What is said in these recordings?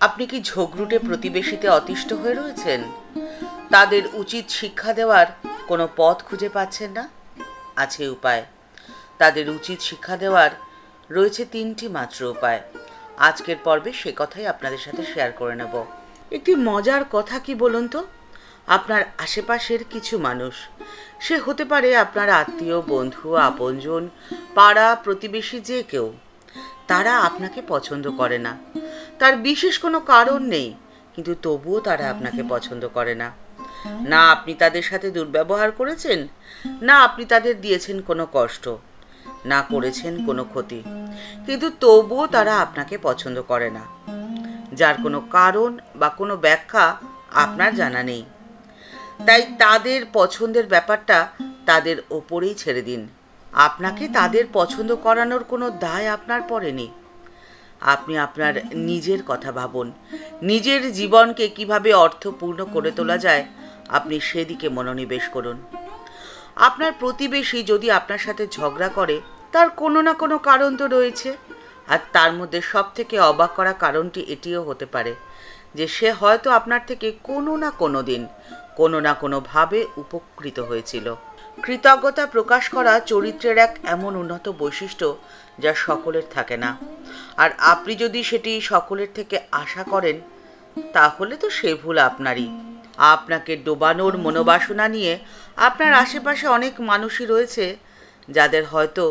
আপনি কি ঝগড়ুটে প্রতিবেশীতে অতিষ্ঠ হয়ে রয়েছেন? তাদের উচিত শিক্ষা দেওয়ার কোনো পথ খুঁজে পাচ্ছেন না? আছে উপায়। তাদের উচিত শিক্ষা দেওয়ার রয়েছে ৩টি মাত্র উপায়। আজকের পর্বে সে কথাই আপনাদের সাথে শেয়ার করে নেব। একটি মজার কথা কি বলুন তো, আপনার আশেপাশের কিছু মানুষ, সে হতে পারে আপনার আত্মীয়, বন্ধু, আপনজন, পাড়া প্রতিবেশী, যে কেউ, তারা আপনাকে পছন্দ করে না। তার বিশেষ কোনো কারণ নেই, কিন্তু তবুও তারা আপনাকে পছন্দ করে না। না আপনি তাদের সাথে দুর্ব্যবহার করেছেন, না আপনি তাদের দিয়েছেন কোনো কষ্ট, না করেছেন কোনো ক্ষতি, কিন্তু তবুও তারা আপনাকে পছন্দ করে না, যার কোনো কারণ বা কোনো ব্যাখ্যা আপনার জানা নেই। তাই তাদের পছন্দের ব্যাপারটা তাদের ওপরেই ছেড়ে দিন। আপনাকে তাদের পছন্দ করানোর কোনো দায় আপনার পড়েনি। আপনি আপনার নিজের কথা ভাবুন। নিজের জীবনকে কিভাবে অর্থপূর্ণ করে তোলা যায়, আপনি সেদিকে মনোনিবেশ করুন। আপনার প্রতিবেশী যদি আপনার সাথে ঝগড়া করে, তার কোনো না কোনো কারণ তো রয়েছে। আর তার মধ্যে সব থেকে অবাক করা কারণটি এটিও হতে পারে যে সে হয়তো আপনার থেকে কোনো না কোনো দিন কোনো না কোনোভাবে উপকৃত হয়েছিল। কৃতজ্ঞতা প্রকাশ করা চরিত্রের এক এমন উন্নত বৈশিষ্ট্য যা সকলের থাকে না। আর আপনি যদি সেটি সকলের থেকে আশা করেন, তাহলে তো সে ভুল আপনারই। আপনাকে ডোবানোর মনোবাসনা নিয়ে আপনার আশেপাশে অনেক মানুষই রয়েছে, যাদের হয়তো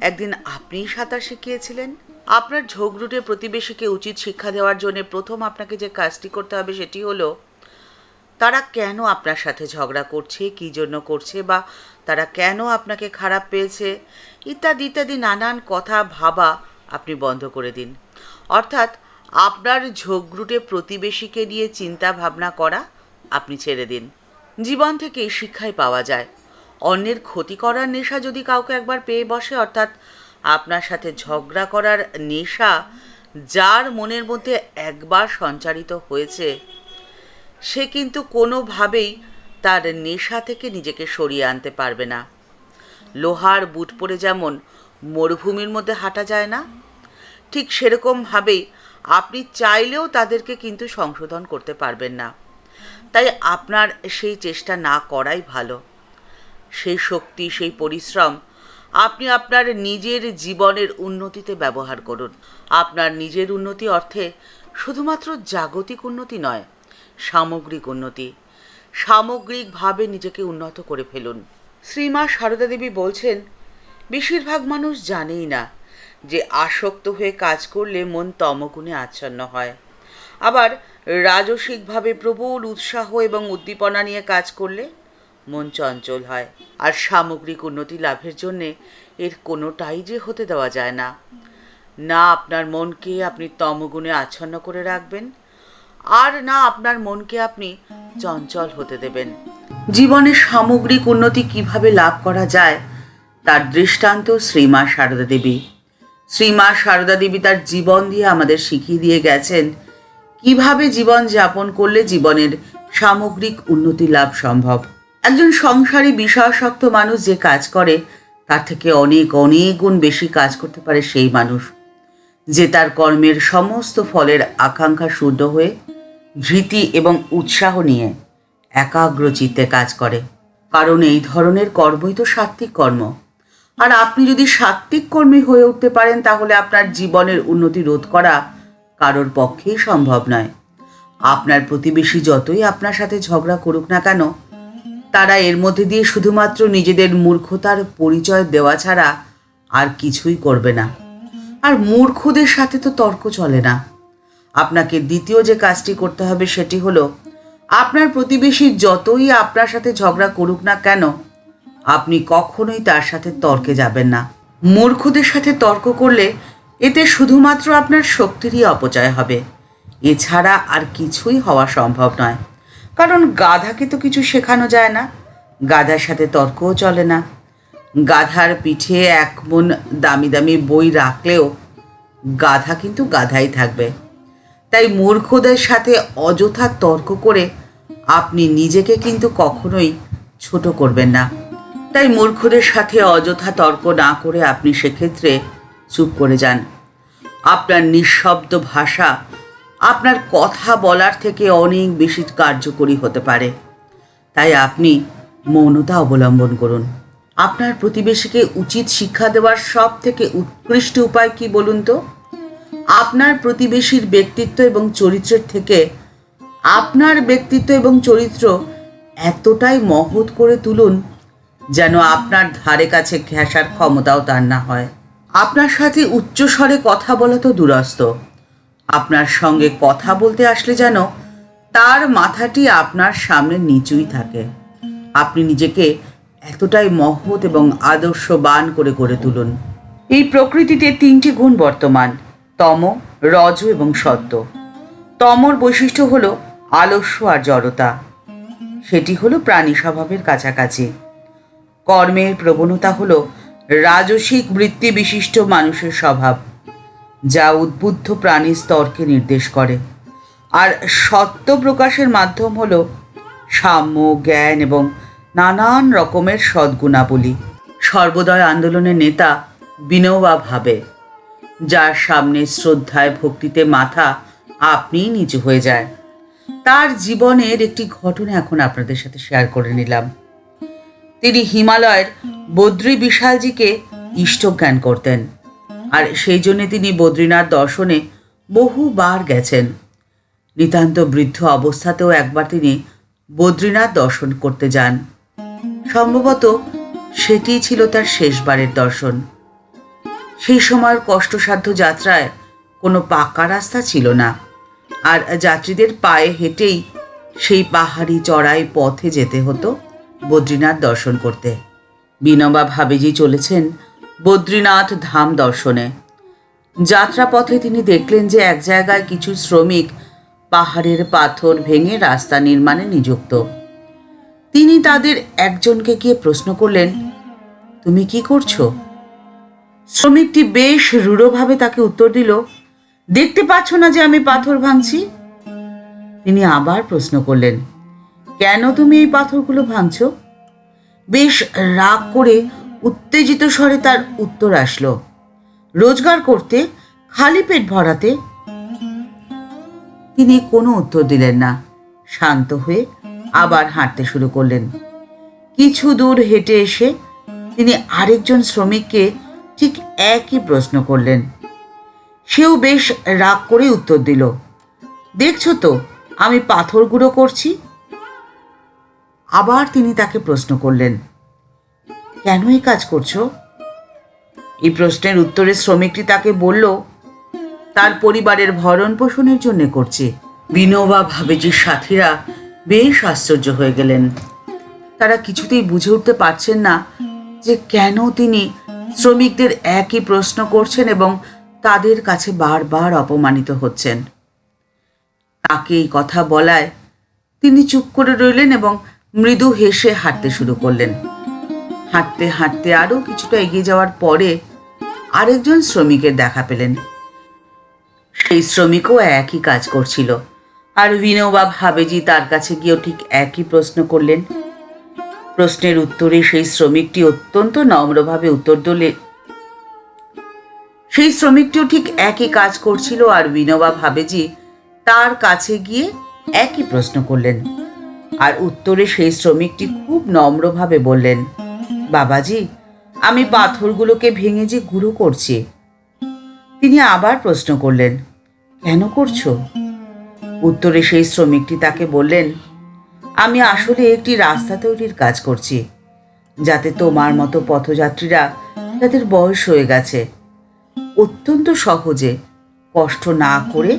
একদিন আপনিই সাঁতার শিখিয়েছিলেন। আপনার ঝগড়ুটে প্রতিবেশীকে উচিত শিক্ষা দেওয়ার জন্য প্রথম আপনাকে যে কাজটি করতে হবে সেটি হলো, তারা কেন আপনার সাথে ঝগড়া করছে, কী জন্য করছে, বা তারা কেন আপনাকে খারাপ পেয়েছে, ইত্যাদি ইত্যাদি নানান কথা ভাবা আপনি বন্ধ করে দিন। অর্থাৎ আপনার ঝগড়ুটে প্রতিবেশীকে নিয়ে চিন্তা ভাবনা করা আপনি ছেড়ে দিন। জীবন থেকে এই শিক্ষাই পাওয়া যায়, অন্যের ক্ষতি করার নেশা যদি কাউকে একবার পেয়ে বসে, অর্থাৎ আপনার সাথে ঝগড়া করার নেশা যার মনের মধ্যে একবার সঞ্চারিত হয়েছে, সে কিন্তু কোনোভাবেই তার নেশা থেকে নিজেকে সরিয়ে আনতে পারবে না। লোহার বুট পরে যেমন মরুভূমির মধ্যে হাঁটা যায় না, ঠিক সেরকমভাবেই আপনি চাইলেও তাদেরকে কিন্তু সংশোধন করতে পারবেন না। তাই আপনার সেই চেষ্টা না করাই ভালো। সেই শক্তি, সেই পরিশ্রম আপনি আপনার নিজের জীবনের উন্নতিতে ব্যবহার করুন। আপনার নিজের উন্নতি অর্থে শুধুমাত্র জাগতিক উন্নতি নয়, সামগ্রিক উন্নতি। সামগ্রিকভাবে নিজেকে উন্নত করে ফেলুন। শ্রীমা সারদা দেবী বলছেন, বেশিরভাগ মানুষ জানেই না যে আসক্ত হয়ে কাজ করলে মন তমগুণে আচ্ছন্ন হয়। আবার রাজসিকভাবে প্রবল উৎসাহ এবং উদ্দীপনা নিয়ে কাজ করলে মন চঞ্চল হয়। আর সামগ্রিক উন্নতি লাভের জন্যে এর কোনোটাই যে হতে দেওয়া যায় না। না আপনার মনকে আপনি তমগুণে আচ্ছন্ন করে রাখবেন, আর না আপনার মনকে আপনি চঞ্চল হতে দেবেন। জীবনের সামগ্রিক উন্নতি কিভাবে লাভ করা যায় তার দৃষ্টান্ত শ্রীমা সারদা দেবী। শ্রীমা সারদা দেবী তার জীবন দিয়ে আমাদের শিখিয়ে দিয়ে গেছেন কিভাবে জীবন যাপন করলে জীবনের সামগ্রিক উন্নতি লাভ সম্ভব। একজন সংসারী বিষয়াসক্ত মানুষ যে কাজ করে, তার থেকে অনেক অনেক গুণ বেশি কাজ করতে পারে সেই মানুষ যে তার কর্মের সমস্ত ফলের আকাঙ্ক্ষা শূন্য হয়ে ধৃতি এবং উৎসাহ নিয়ে একাগ্র চিত্তে কাজ করে। কারণ এই ধরনের কর্মই তো সাত্ত্বিক কর্ম। আর আপনি যদি সাত্ত্বিক কর্মী হয়ে উঠতে পারেন, তাহলে আপনার জীবনের উন্নতি রোধ করা কারোর পক্ষেই সম্ভব নয়। আপনার প্রতিবেশী যতই আপনার সাথে ঝগড়া করুক না কেন, তারা এর মধ্যে দিয়ে শুধুমাত্র নিজেদের মূর্খতার পরিচয় দেওয়া ছাড়া আর কিছুই করবে না। আর মূর্খদের সাথে তো তর্ক চলে না। আপনাকে দ্বিতীয় যে কাজটি করতে হবে সেটি হলো, আপনার প্রতিবেশী যতই আপনার সাথে ঝগড়া করুক না কেন, আপনি কখনোই তার সাথে তর্কে যাবেন না। মূর্খদের সাথে তর্ক করলে এতে শুধুমাত্র আপনার শক্তিরই অপচয় হবে, এছাড়া আর কিছুই হওয়া সম্ভব নয়। কারণ গাধাকে তো কিছু শেখানো যায় না, গাধার সাথে তর্কও চলে না। গাধার পিঠে এক মন দামি দামি বই রাখলেও গাধা কিন্তু গাধাই থাকবে। তাই মূর্খদের সাথে অযথা তর্ক করে আপনি নিজেকে কিন্তু কখনোই ছোট করবেন না। তাই মূর্খদের সাথে অযথা তর্ক না করে আপনি সেক্ষেত্রে চুপ করে যান। আপনার নিঃশব্দ ভাষা আপনার কথা বলার থেকে অনেক বেশি কার্যকরী হতে পারে। তাই আপনি মৌনতা অবলম্বন করুন। আপনার প্রতিবেশীকে উচিত শিক্ষা দেওয়ার সব থেকে উৎকৃষ্ট উপায় কি বলুন তো? আপনার প্রতিবেশীর ব্যক্তিত্ব এবং চরিত্রের থেকে আপনার ব্যক্তিত্ব এবং চরিত্র এতটাই মহৎ করে তুলুন যেন আপনার ধারে কাছে ঘেঁষার ক্ষমতাও তার না হয়। আপনার সাথে উচ্চস্বরে কথা বলা তো দূরস্থ, আপনার সঙ্গে কথা বলতে আসলে যেন তার মাথাটি আপনার সামনে নিচুই থাকে। আপনি নিজেকে এতটাই মহৎ এবং আদর্শবান করে গড়ে তুলুন। এই প্রকৃতিতে 3টি গুণ বর্তমান: তম, রজ এবং সত্ত্ব। তমর বৈশিষ্ট্য হলো আলস্য আর জড়তা। সেটি হলো প্রাণী স্বভাবের কাছাকাছি। কর্মের প্রবণতা হলো রাজসিক বৃত্তি বিশিষ্ট মানুষের স্বভাব, যা উদ্বুদ্ধ প্রাণীর স্তরকে নির্দেশ করে। আর সত্য প্রকাশের মাধ্যম হলো সাম্য, জ্ঞান এবং নানান রকমের সদ্গুণাবলী। সর্বদয় আন্দোলনের নেতা বিনোবা ভাবে, যার সামনে শ্রদ্ধায় ভক্তিতে মাথা আপনিই নিচু হয়ে যায়। তার জীবনের একটি ঘটনা এখন আপনাদের সাথে শেয়ার করে নিলাম। তিনি হিমালয়ের বদ্রী বিশালজিকে ইষ্টজ্ঞান করতেন, আর সেই জন্যে তিনি বদ্রীনাথ দর্শনে বহুবার গেছেন। নিতান্ত বৃদ্ধ অবস্থাতেও একবার তিনি বদ্রীনাথ দর্শন করতে যান। সম্ভবত সেটিই ছিল তার শেষবারের দর্শন। সেই সময়ের কষ্টসাধ্য যাত্রায় কোনো পাকা রাস্তা ছিল না, আর যাত্রীদের পায়ে হেঁটেই সেই পাহাড়ি চড়াই পথে যেতে হতো বদ্রীনাথ দর্শন করতে। বিনোবা ভাবেজি চলেছেন বদ্রীনাথ ধাম দর্শনে। যাত্রাপথে তিনি দেখলেন যে এক জায়গায় কিছু শ্রমিক পাহাড়ের পাথর ভেঙে রাস্তা নির্মাণে নিযুক্ত। তিনি তাদের একজনকে গিয়ে প্রশ্ন করলেন, তুমি কি করছো? শ্রমিকটি বেশ রূঢ়ভাবে তাকে উত্তর দিল, দেখতে পাচ্ছ না যে আমি পাথর ভাঙছি? তিনি আবার প্রশ্ন করলেন, কেন তুমি এই পাথরগুলো ভাঙছো? বেশ রাগ করে উত্তেজিত স্বরে তার উত্তর আসলো, রোজগার করতে, খালি পেট ভরাতে। তিনি কোনো উত্তর দিলেন না। শান্ত হয়ে আবার হাঁটতে শুরু করলেন। কিছু দূর হেঁটে এসে তিনি আরেকজন শ্রমিককে ঠিক একই প্রশ্ন করলেন। সেও বেশ রাগ করে উত্তর দিল, দেখছো তো আমি পাথর গুঁড়ো করছি। আবার তিনি তাকে প্রশ্ন করলেন, কেন এই কাজ করছো? এই প্রশ্নের উত্তরে শ্রমিকটি তাকে বলল, তার পরিবারের ভরণ পোষণের জন্য করছে। বিনোবা ভাবেজির সাথীরা বেশ আশ্চর্য হয়ে গেলেন। তারা কিছুতেই বুঝে উঠতে পারছেন না যে কেন তিনি শ্রমিকদের একই প্রশ্ন করছেন এবং তাদের কাছে বারবার অপমানিত হচ্ছেন। তাকে এই কথা বলায় তিনি চুপ করে রইলেন এবং মৃদু হেসে হাঁটতে শুরু করলেন। হাঁটতে হাঁটতে আরও কিছুটা এগিয়ে যাওয়ার পরে আরেকজন শ্রমিকের দেখা পেলেন। সেই শ্রমিকও একই কাজ করছিল, আর বিনোবা ভাবেজি তার কাছে গিয়েও ঠিক একই প্রশ্ন করলেন। প্রশ্নের উত্তরে সেই শ্রমিকটি অত্যন্ত নম্রভাবে উত্তর দিলেন। সেই শ্রমিকটিও ঠিক একই কাজ করছিল, আর বিনোবা ভাবেজি তার কাছে গিয়ে একই প্রশ্ন করলেন। আর উত্তরে সেই শ্রমিকটি খুব নম্রভাবে বললেন, বাবাজি, আমি পাথরগুলোকে ভেঙে যে গুঁড়ো করছি। তিনি আবার প্রশ্ন করলেন, কেন করছো? উত্তরে সেই শ্রমিকটি তাকে বললেন, আমি আসলে একটি রাস্তা তৈরির কাজ করছি, যাতে তোমার মতো পথযাত্রীরা, যাদের বয়স হয়ে গেছে, অত্যন্ত সহজে কষ্ট না করে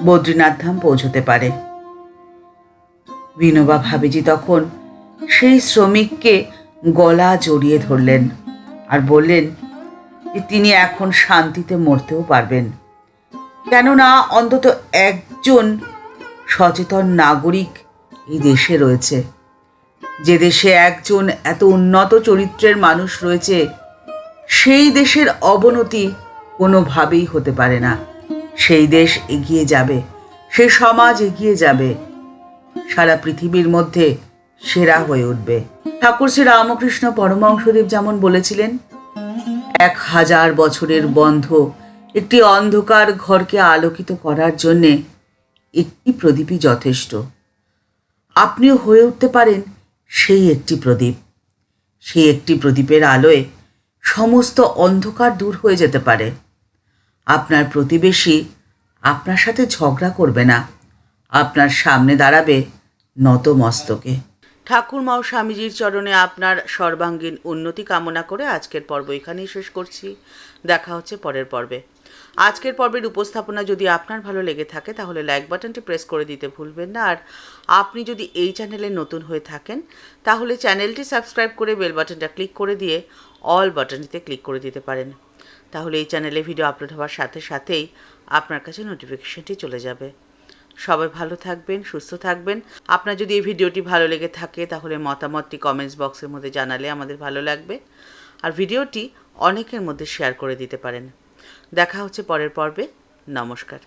বদ্রীনাথ ধাম পৌঁছতে পারে। বিনোবা ভাবেজি তখন সেই শ্রমিককে গলা জড়িয়ে ধরলেন আর বললেন যে তিনি এখন শান্তিতে মরতেও পারবেন, কেননা অন্তত একজন সচেতন নাগরিক এই দেশে রয়েছে। যে দেশে একজন এত উন্নত চরিত্রের মানুষ রয়েছে, সেই দেশের অবনতি কোনোভাবেই হতে পারে না। সেই দেশ এগিয়ে যাবে, সে সমাজ এগিয়ে যাবে, সারা পৃথিবীর মধ্যে সেরা হয়ে উঠবে। ঠাকুর শ্রী রামকৃষ্ণ পরমহংসদেব যেমন বলেছিলেন, 1000 বছরের বন্ধ একটি অন্ধকার ঘরকে আলোকিত করার জন্যে একটি প্রদীপই যথেষ্ট। আপনিও হয়ে উঠতে পারেন সেই একটি প্রদীপ। সেই একটি প্রদীপের আলোয় সমস্ত অন্ধকার দূর হয়ে যেতে পারে। আপনার প্রতিবেশী আপনার সাথে ঝগড়া করবে না, আপনার সামনে দাঁড়াবে নত মস্তকে। ঠাকুরমা ও স্বামীজির চরণে আপনার সর্বাঙ্গীন উন্নতি কামনা করে আজকের পর্ব এখানেই শেষ করছি। দেখা হচ্ছে পরের পর্বে। আজকের পর্বের উপস্থাপনা যদি আপনার ভালো লেগে থাকে তাহলে লাইক বাটনটি প্রেস করে দিতে ভুলবেন না। আর আপনি যদি এই চ্যানেলে নতুন হয়ে থাকেন তাহলে চ্যানেলটি সাবস্ক্রাইব করে বেল বাটনটা ক্লিক করে দিয়ে অল বাটনটিতে ক্লিক করে দিতে পারেন। তাহলে এই চ্যানেলে ভিডিও আপলোড হওয়ার সাথে সাথেই আপনার কাছে নোটিফিকেশনটি চলে যাবে। সবাই ভালো থাকবেন, সুস্থ থাকবেন। আপনার যদি এই ভিডিওটি ভালো লেগে থাকে তাহলে মতামতটি কমেন্টস বক্সের মধ্যে জানালে আমাদের ভালো লাগবে। আর ভিডিওটি অনেকের মধ্যে শেয়ার করে দিতে পারেন। দেখা হচ্ছে পরের পর্বে। নমস্কার।